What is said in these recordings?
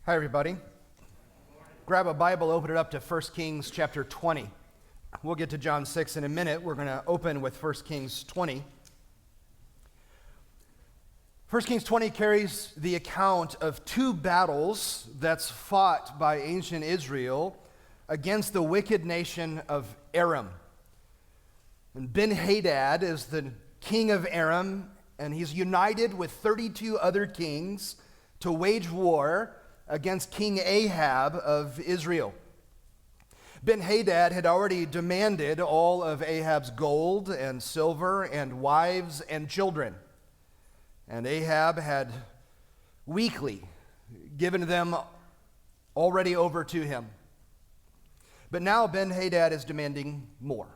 Hi, everybody. Grab a Bible, open it up to 1 Kings chapter 20. We'll get to John 6 in a minute. We're going to open with 1 Kings 20. 1 Kings 20 carries the account of two battles that's fought by ancient Israel against the wicked nation of Aram. And Ben-Hadad is the king of Aram, and he's united with 32 other kings to wage war against King Ahab of Israel. Ben-Hadad had already demanded all of Ahab's gold and silver and wives and children. And Ahab had weakly given them already over to him. But now Ben-Hadad is demanding more.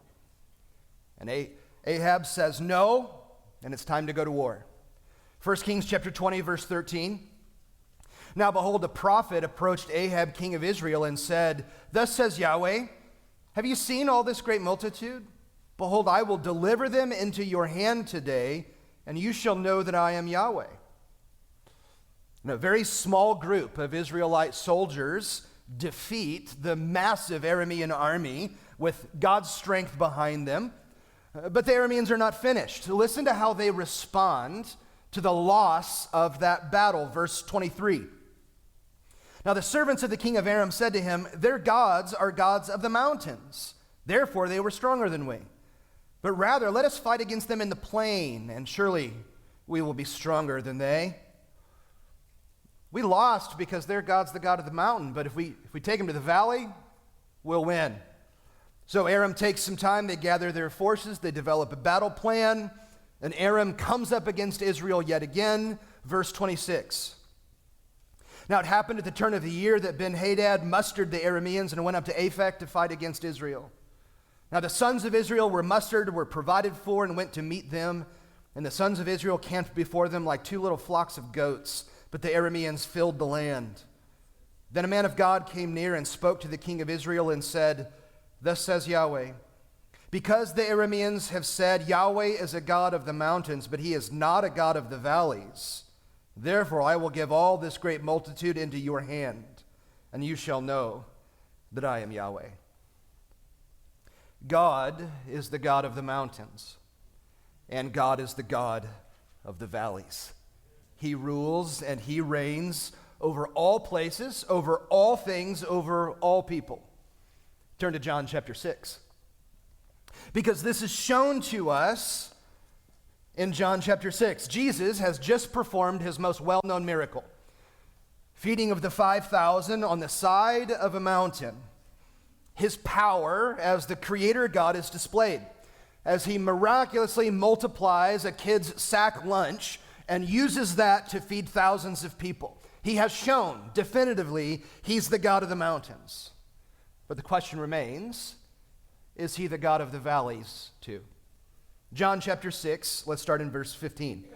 And Ahab says no, and it's time to go to war. 1 Kings chapter 20, verse 13. Now behold, a prophet approached Ahab, king of Israel, and said, "Thus says Yahweh, have you seen all this great multitude? Behold, I will deliver them into your hand today, and you shall know that I am Yahweh." And a very small group of Israelite soldiers defeat the massive Aramean army with God's strength behind them. But the Arameans are not finished. Listen to how they respond to the loss of that battle. Verse 23. Now the servants of the king of Aram said to him, "Their gods are gods of the mountains. Therefore they were stronger than we. But rather let us fight against them in the plain, and surely we will be stronger than they. We lost because their God's the God of the mountain, but if we take them to the valley, we'll win." So Aram takes some time, they gather their forces, they develop a battle plan, and Aram comes up against Israel yet again. Verse 26. Now it happened at the turn of the year that Ben-Hadad mustered the Arameans and went up to Aphek to fight against Israel. Now the sons of Israel were mustered, were provided for, and went to meet them. And the sons of Israel camped before them like two little flocks of goats, but the Arameans filled the land. Then a man of God came near and spoke to the king of Israel and said, "Thus says Yahweh, because the Arameans have said, Yahweh is a God of the mountains, but he is not a God of the valleys. Therefore I will give all this great multitude into your hand, and you shall know that I am Yahweh." God is the God of the mountains, and God is the God of the valleys. He rules and he reigns over all places, over all things, over all people. Turn to John chapter 6. Because this is shown to us in John chapter 6. Jesus has just performed his most well-known miracle, feeding of the 5,000 on the side of a mountain. His power as the creator God is displayed as he miraculously multiplies a kid's sack lunch and uses that to feed thousands of people. He has shown definitively he's the God of the mountains. But the question remains, is he the God of the valleys too? John chapter 6, let's start in verse 15.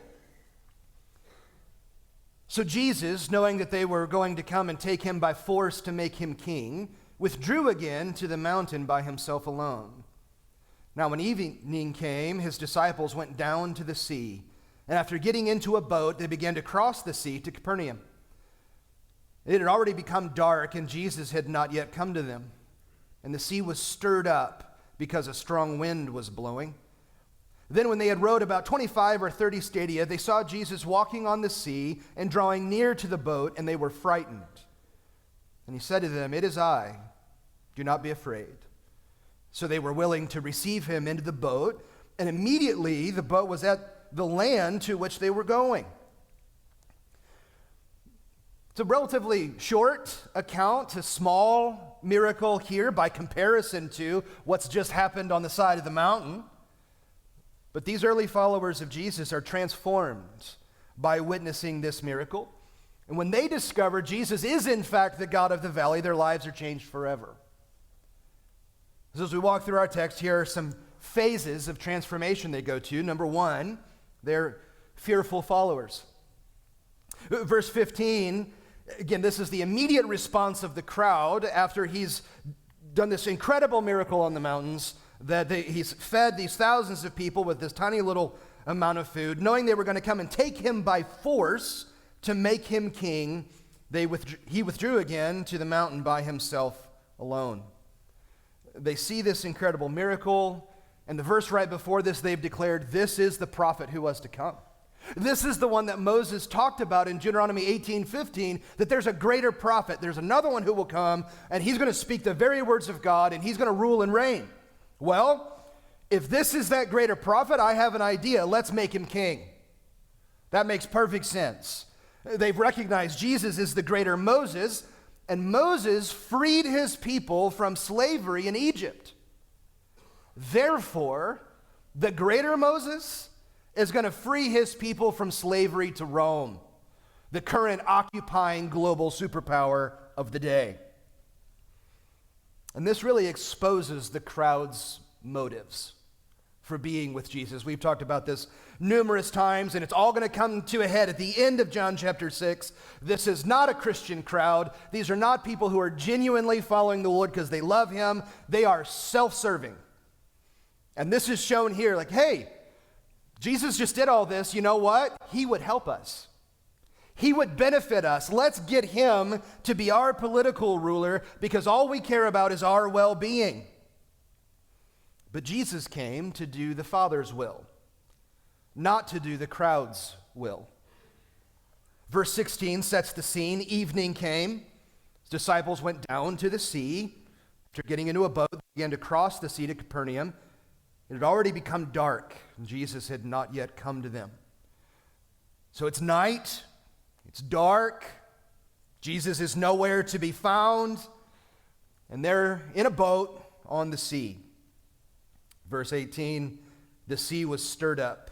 So Jesus, knowing that they were going to come and take him by force to make him king, withdrew again to the mountain by himself alone. Now when evening came, his disciples went down to the sea, and after getting into a boat, they began to cross the sea to Capernaum. It had already become dark, and Jesus had not yet come to them. And the sea was stirred up because a strong wind was blowing. Then when they had rowed about 25 or 30 stadia, they saw Jesus walking on the sea and drawing near to the boat, and they were frightened. And he said to them, "It is I. Do not be afraid." So they were willing to receive him into the boat, and immediately the boat was at the land to which they were going. It's a relatively short account, a small miracle here by comparison to what's just happened on the side of the mountain. But these early followers of Jesus are transformed by witnessing this miracle. And when they discover Jesus is in fact the God of the valley, their lives are changed forever. So as we walk through our text, here are some phases of transformation they go to. Number one, they're fearful followers. Verse 15, again, this is the immediate response of the crowd after he's done this incredible miracle on the mountains, that he's fed these thousands of people with this tiny little amount of food, knowing they were going to come and take him by force to make him king. He withdrew again to the mountain by himself alone. They see this incredible miracle, and the verse right before this, they've declared, this is the prophet who was to come. This is the one that Moses talked about in Deuteronomy 18:15, that there's a greater prophet. There's another one who will come, and he's going to speak the very words of God, and he's going to rule and reign. Well, if this is that greater prophet, I have an idea. Let's make him king. That makes perfect sense. They've recognized Jesus is the greater Moses, and Moses freed his people from slavery in Egypt. Therefore, the greater Moses is going to free his people from slavery to Rome, the current occupying global superpower of the day. And this really exposes the crowd's motives for being with Jesus. We've talked about this numerous times, and it's all going to come to a head at the end of John chapter 6. This is not a Christian crowd. These are not people who are genuinely following the Lord because they love him. They are self-serving. And this is shown here, like, hey, Jesus just did all this. You know what? He would help us. He would benefit us. Let's get him to be our political ruler because all we care about is our well-being. But Jesus came to do the Father's will, not to do the crowd's will. Verse 16 sets the scene. Evening came. His disciples went down to the sea. After getting into a boat, they began to cross the sea to Capernaum. It had already become dark, and Jesus had not yet come to them. So it's night, it's dark, Jesus is nowhere to be found, and they're in a boat on the sea. Verse 18, the sea was stirred up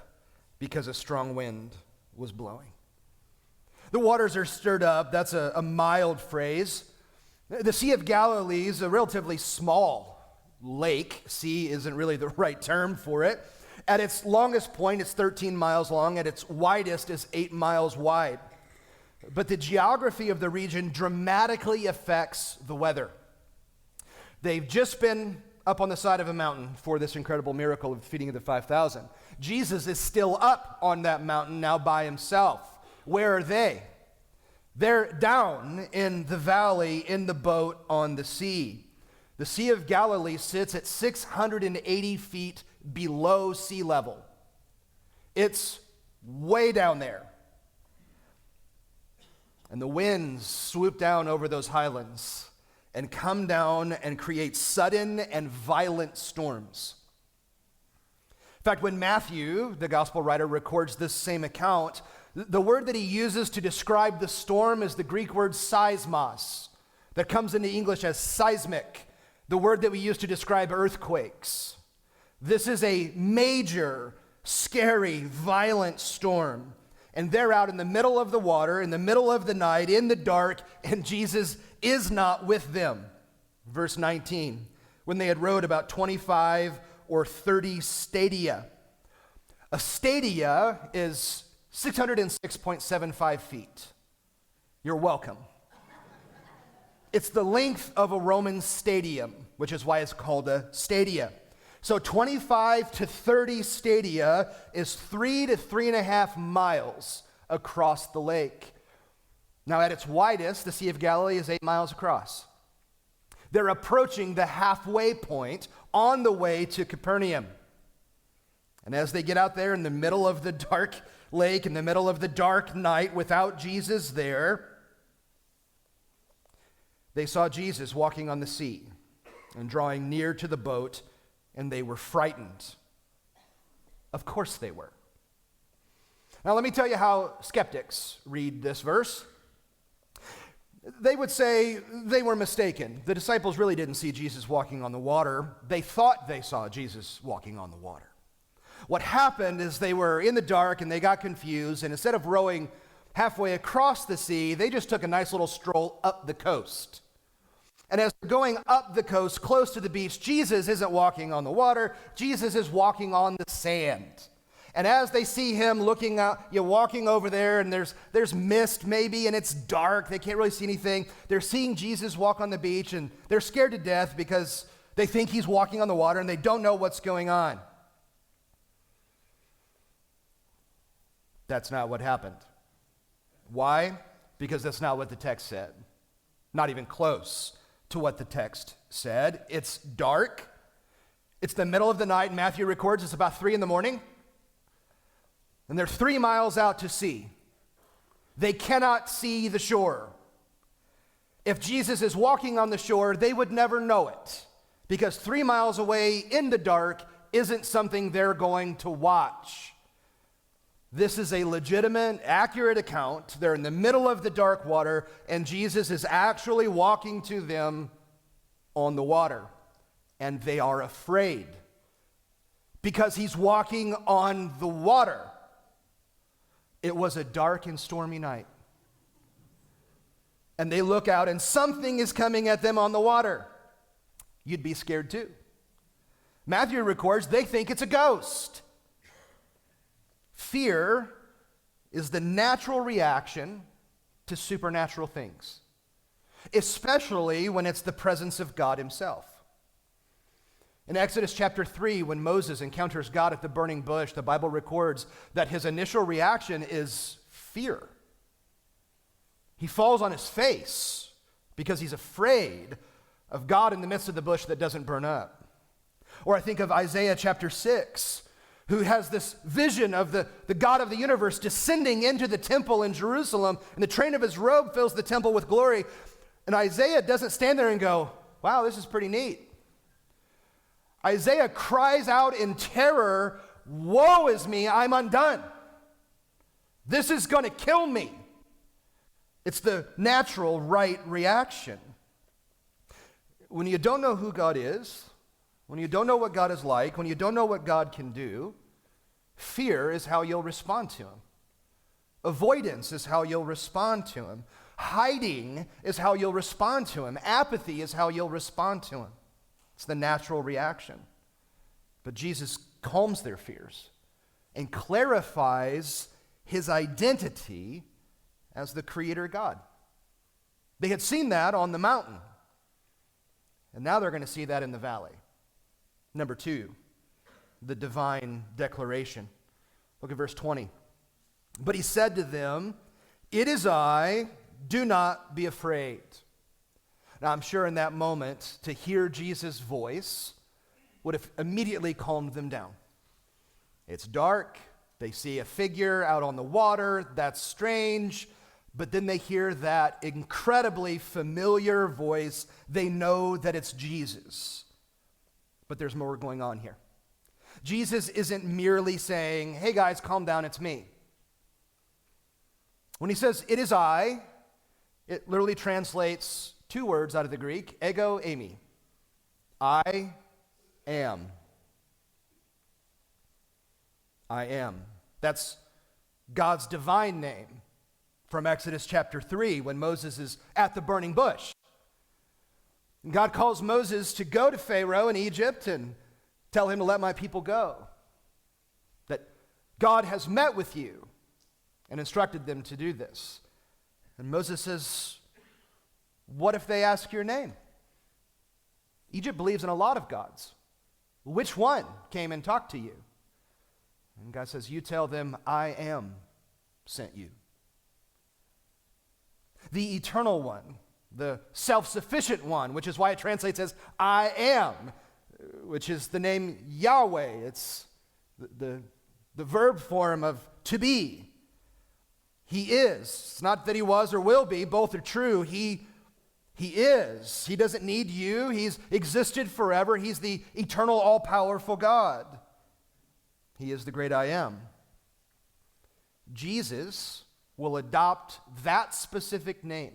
because a strong wind was blowing. The waters are stirred up, that's a mild phrase. The Sea of Galilee is a relatively small lake. Sea isn't really the right term for it. At its longest point, it's 13 miles long. At its widest, it's 8 miles wide. But the geography of the region dramatically affects the weather. They've just been up on the side of a mountain for this incredible miracle of feeding of the 5,000. Jesus is still up on that mountain now by himself. Where are they? They're down in the valley in the boat on the sea. The Sea of Galilee sits at 680 feet below sea level. It's way down there. And the winds swoop down over those highlands and come down and create sudden and violent storms. In fact, when Matthew, the gospel writer, records this same account, the word that he uses to describe the storm is the Greek word seismos, that comes into English as seismic, the word that we use to describe earthquakes. This is a major, scary, violent storm. And they're out in the middle of the water, in the middle of the night, in the dark, and Jesus is not with them. Verse 19, when they had rowed about 25 or 30 stadia. A stadia is 606.75 feet. You're welcome. It's the length of a Roman stadium, which is why it's called a stadia. So 25 to 30 stadia is 3 to 3.5 miles across the lake. Now, at its widest, the Sea of Galilee is 8 miles across. They're approaching the halfway point on the way to Capernaum. And as they get out there in the middle of the dark lake, in the middle of the dark night without Jesus there, they saw Jesus walking on the sea and drawing near to the boat, and they were frightened. Of course they were. Now let me tell you how skeptics read this verse. They would say they were mistaken. The disciples really didn't see Jesus walking on the water. They thought they saw Jesus walking on the water. What happened is they were in the dark and they got confused, and instead of rowing halfway across the sea, they just took a nice little stroll up the coast. And as they're going up the coast, close to the beach, Jesus isn't walking on the water. Jesus is walking on the sand. And as they see him looking out, walking over there, and there's mist maybe, and it's dark, they can't really see anything. They're seeing Jesus walk on the beach, and they're scared to death because they think he's walking on the water, and they don't know what's going on. That's not what happened. Why? because that's not what the text said. Not even close to what the text said. It's dark. It's the middle of the night. Matthew records it's about 3 a.m. And they're 3 miles out to sea. They cannot see the shore. If Jesus is walking on the shore, they would never know it, because 3 miles away in the dark isn't something they're going to watch. This is a legitimate, accurate account. They're in the middle of the dark water, and Jesus is actually walking to them on the water. And they are afraid because he's walking on the water. It was a dark and stormy night. And they look out, and something is coming at them on the water. You'd be scared too. Matthew records they think it's a ghost. Fear is the natural reaction to supernatural things, especially when it's the presence of God himself. In Exodus chapter 3, when Moses encounters God at the burning bush, the Bible records that his initial reaction is fear. He falls on his face because he's afraid of God in the midst of the bush that doesn't burn up. Or I think of Isaiah chapter 6, who has this vision of the God of the universe descending into the temple in Jerusalem, and the train of his robe fills the temple with glory. And Isaiah doesn't stand there and go, wow, this is pretty neat. Isaiah cries out in terror, woe is me, I'm undone. This is going to kill me. It's the natural right reaction. When you don't know who God is, when you don't know what God is like, when you don't know what God can do, fear is how you'll respond to him. Avoidance is how you'll respond to him. Hiding is how you'll respond to him. Apathy is how you'll respond to him. It's the natural reaction. But Jesus calms their fears and clarifies his identity as the Creator God. They had seen that on the mountain, and now they're going to see that in the valley. Number 2, the divine declaration. Look at verse 20. But he said to them, "It is I, do not be afraid." Now, I'm sure in that moment, to hear Jesus' voice would have immediately calmed them down. It's dark. They see a figure out on the water. That's strange. But then they hear that incredibly familiar voice. They know that it's Jesus. But there's more going on here. Jesus isn't merely saying, hey guys, calm down, it's me. When he says, "It is I," it literally translates 2 words out of the Greek, ego eimi. I am. I am. That's God's divine name from Exodus chapter 3 when Moses is at the burning bush. And God calls Moses to go to Pharaoh in Egypt and tell him to let my people go. That God has met with you and instructed them to do this. And Moses says, what if they ask your name? Egypt believes in a lot of gods. Which one came and talked to you? And God says, you tell them, I am sent you. The eternal one, the self-sufficient one, which is why it translates as I am, which is the name Yahweh. It's the verb form of to be. He is. It's not that he was or will be. Both are true. He is. He doesn't need you. He's existed forever. He's the eternal, all-powerful God. He is the great I am. Jesus will adopt that specific name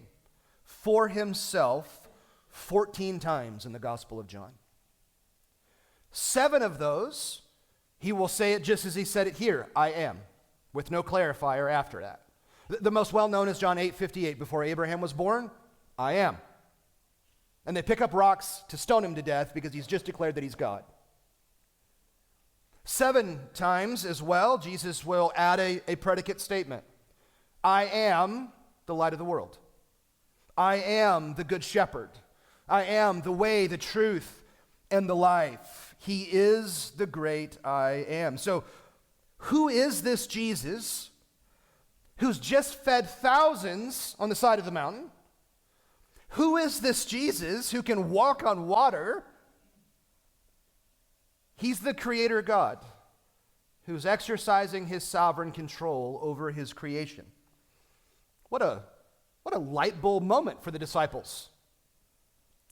for himself 14 times in the Gospel of John. 7 of those, he will say it just as he said it here, I am, with no clarifier after that. The most well-known is John 8:58. Before Abraham was born, I am. And they pick up rocks to stone him to death because he's just declared that he's God. 7 times as well, Jesus will add a predicate statement. I am the light of the world. I am the good shepherd. I am the way, the truth, and the life. He is the great I am. So, who is this Jesus who's just fed thousands on the side of the mountain? Who is this Jesus who can walk on water? He's the Creator God who's exercising his sovereign control over his creation. What a light bulb moment for the disciples.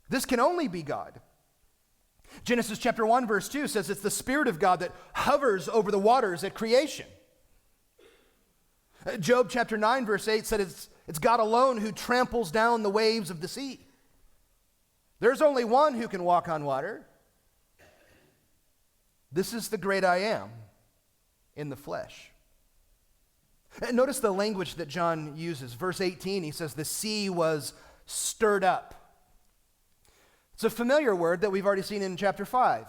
This can only be God. Genesis chapter 1 verse 2 says it's the Spirit of God that hovers over the waters at creation. Job chapter 9 verse 8 said it's God alone who tramples down the waves of the sea. There's only one who can walk on water. This is the great I am in the flesh. And notice the language that John uses. Verse 18, he says, the sea was stirred up. It's a familiar word that we've already seen in chapter 5.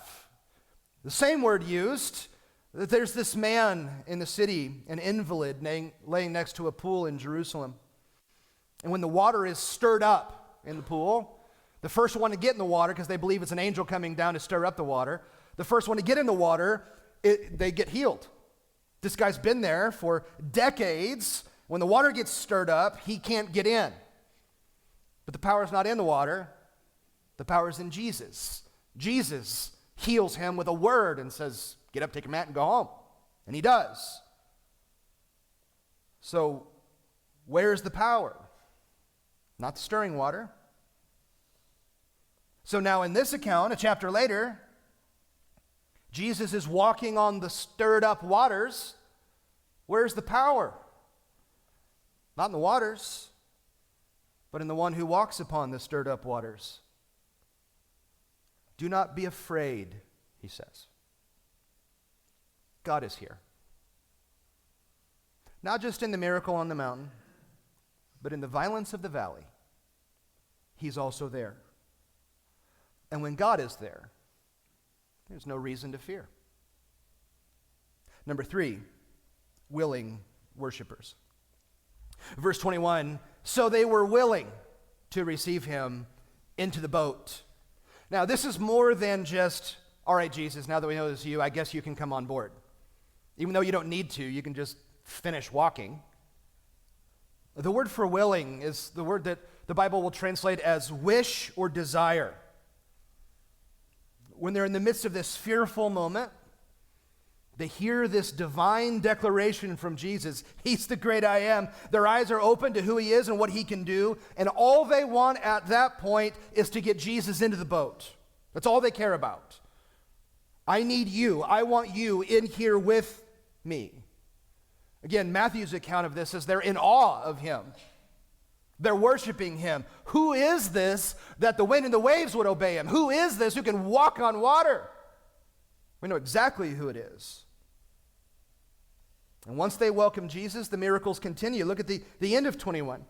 The same word used, that there's this man in the city, an invalid, laying next to a pool in Jerusalem. And when the water is stirred up in the pool, the first one to get in the water, because they believe it's an angel coming down to stir up the water, the first one to get in the water, they get healed. This guy's been there for decades. When the water gets stirred up, he can't get in. But the power's not in the water. The power's in Jesus. Jesus heals him with a word and says, get up, take your mat, and go home. And he does. So, where's the power? Not the stirring water. So now in this account, a chapter later, Jesus is walking on the stirred up waters. Where's the power? Not in the waters, but in the one who walks upon the stirred up waters. Do not be afraid, he says. God is here. Not just in the miracle on the mountain, but in the violence of the valley. He's also there. And when God is there, there's no reason to fear. Number 3, willing worshipers. Verse 21, so they were willing to receive him into the boat. Now, this is more than just, all right, Jesus, now that we know this is you, I guess you can come on board. Even though you don't need to, you can just finish walking. The word for willing is the word that the Bible will translate as wish or desire. When they're in the midst of this fearful moment, they hear this divine declaration from Jesus. He's the great I am. Their eyes are open to who he is and what he can do. And all they want at that point is to get Jesus into the boat. That's all they care about. I need you. I want you in here with me. Again, Matthew's account of this is they're in awe of him. They're worshiping him. Who is this that the wind and the waves would obey him? Who is this who can walk on water? We know exactly who it is. And once they welcome Jesus, the miracles continue. Look at the end of 21.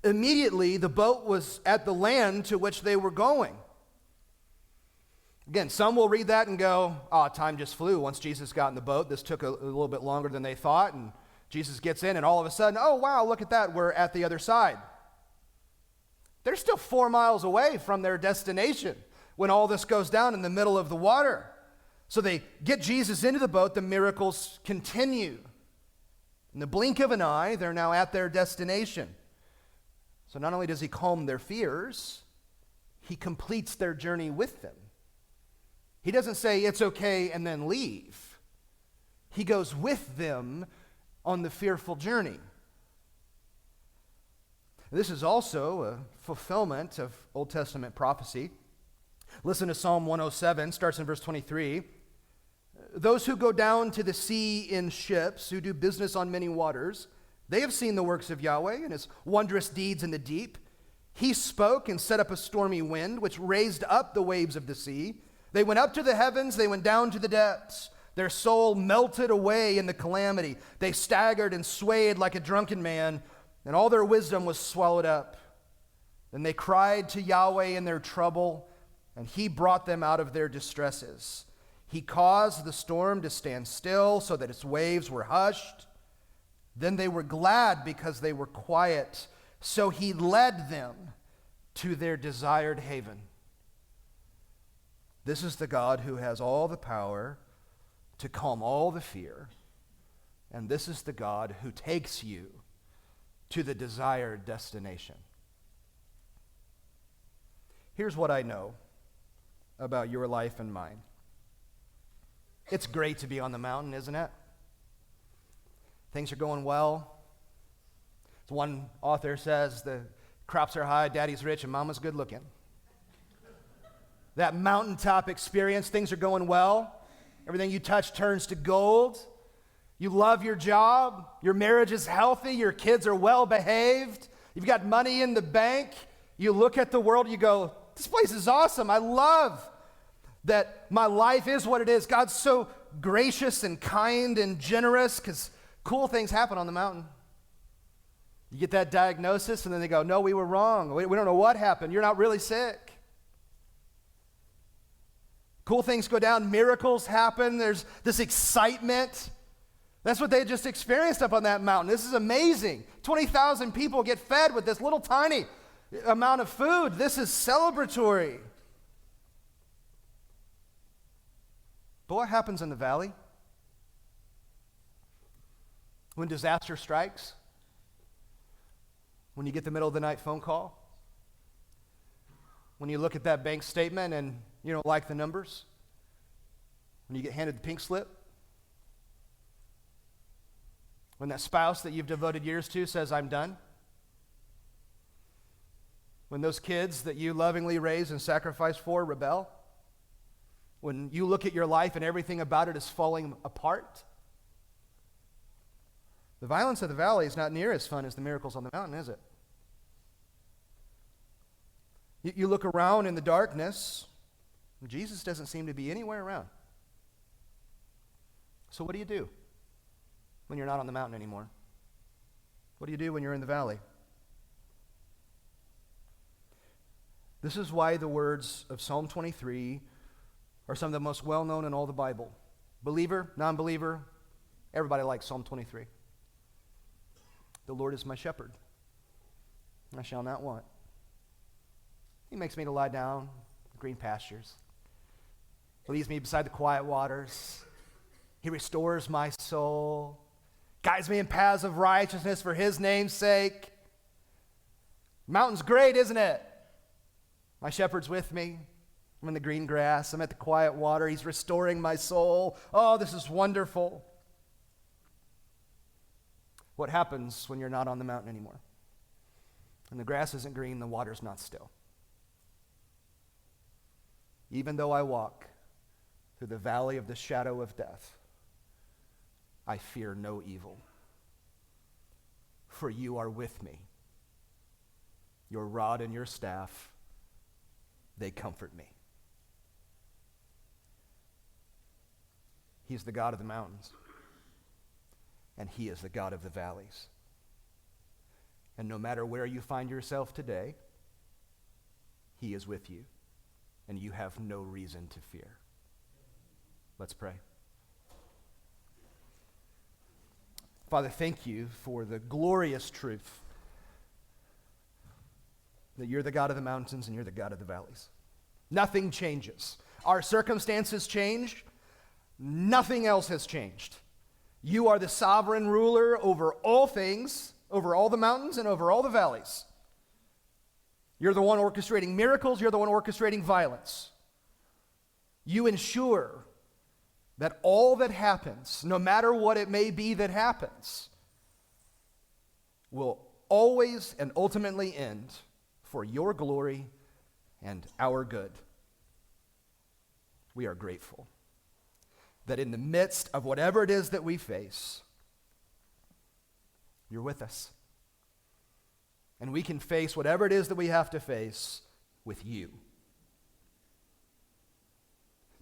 Immediately, the boat was at the land to which they were going. Again, some will read that and go, time just flew. Once Jesus got in the boat, this took a little bit longer than they thought, and Jesus gets in, and all of a sudden, oh, wow, look at that, we're at the other side. They're still 4 miles away from their destination when all this goes down in the middle of the water. So they get Jesus into the boat, the miracles continue. In the blink of an eye, they're now at their destination. So not only does he calm their fears, he completes their journey with them. He doesn't say, it's okay, and then leave. He goes with them on the fearful journey. This is also a fulfillment of Old Testament prophecy. Listen to Psalm 107, starts in verse 23. Those who go down to the sea in ships, who do business on many waters, they have seen the works of Yahweh and his wondrous deeds in the deep. He spoke and set up a stormy wind, which raised up the waves of the sea. They went up to the heavens, they went down to the depths. Their soul melted away in the calamity. They staggered and swayed like a drunken man, and all their wisdom was swallowed up. Then they cried to Yahweh in their trouble, and he brought them out of their distresses. He caused the storm to stand still so that its waves were hushed. Then they were glad because they were quiet. So he led them to their desired haven. This is the God who has all the power to calm all the fear And this is the God who takes you to the desired destination. Here's what I know about your life and mine. It's great to be on the mountain, isn't it? Things are going well. As one author says, the crops are high, daddy's rich, and mama's good looking. That mountaintop experience, things are going well. Everything you touch turns to gold. You love your job. Your marriage is healthy. Your kids are well behaved. You've got money in the bank. You look at the world, you go, this place is awesome. I love that my life is what it is. God's so gracious and kind and generous because cool things happen on the mountain. You get that diagnosis and then they go, no, we were wrong. We don't know what happened. You're not really sick. Cool things go down. Miracles happen. There's this excitement. That's what they just experienced up on that mountain. This is amazing. 20,000 people get fed with this little tiny amount of food. This is celebratory. But what happens in the valley? When disaster strikes? When you get the middle of the night phone call? When you look at that bank statement and you don't like the numbers? When you get handed the pink slip? When that spouse that you've devoted years to says, I'm done? When those kids that you lovingly raise and sacrifice for rebel? When you look at your life and everything about it is falling apart? The violence of the valley is not near as fun as the miracles on the mountain, is it? You look around in the darkness, Jesus doesn't seem to be anywhere around. So what do you do when you're not on the mountain anymore? What do you do when you're in the valley? This is why the words of Psalm 23 are some of the most well-known in all the Bible. Believer, non-believer, everybody likes Psalm 23. The Lord is my shepherd, and I shall not want. He makes me to lie down in green pastures. He leads me beside the quiet waters. He restores my soul, guides me in paths of righteousness for his name's sake. Mountain's great, isn't it? My shepherd's with me. I'm in the green grass. I'm at the quiet water. He's restoring my soul. Oh, this is wonderful. What happens when you're not on the mountain anymore? When the grass isn't green, the water's not still. Even though I walk through the valley of the shadow of death, I fear no evil, for you are with me. Your rod and your staff, they comfort me. He's the God of the mountains, and he is the God of the valleys. And no matter where you find yourself today, he is with you, and you have no reason to fear. Let's pray. Father, thank you for the glorious truth that you're the God of the mountains and you're the God of the valleys. Nothing changes. Our circumstances change. Nothing else has changed. You are the sovereign ruler over all things, over all the mountains and over all the valleys. You're the one orchestrating miracles. You're the one orchestrating violence. You ensure that all that happens, no matter what it may be that happens, will always and ultimately end for your glory and our good. We are grateful that in the midst of whatever it is that we face, you're with us. And we can face whatever it is that we have to face with you.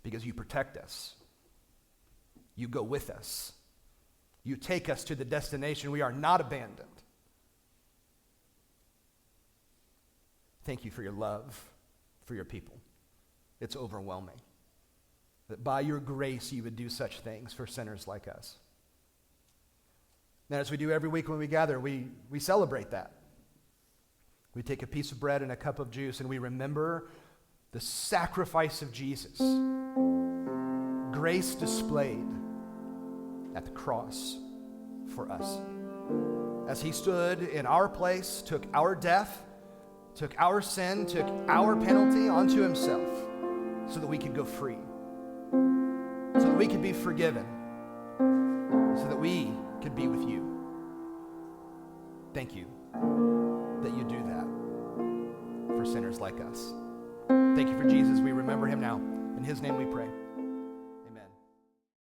Because you protect us. You go with us. You take us to the destination. We are not abandoned. Thank you for your love for your people. It's overwhelming that by your grace you would do such things for sinners like us. And as we do every week when we gather, we celebrate that. We take a piece of bread and a cup of juice and we remember the sacrifice of Jesus. Grace displayed at the cross. for us. As he stood in our place, took our death, took our sin, took our penalty onto himself so that we could go free, so that we could be forgiven, so that we could be with you. Thank you that you do that for sinners like us. Thank you for Jesus. We remember him now. In his name we pray.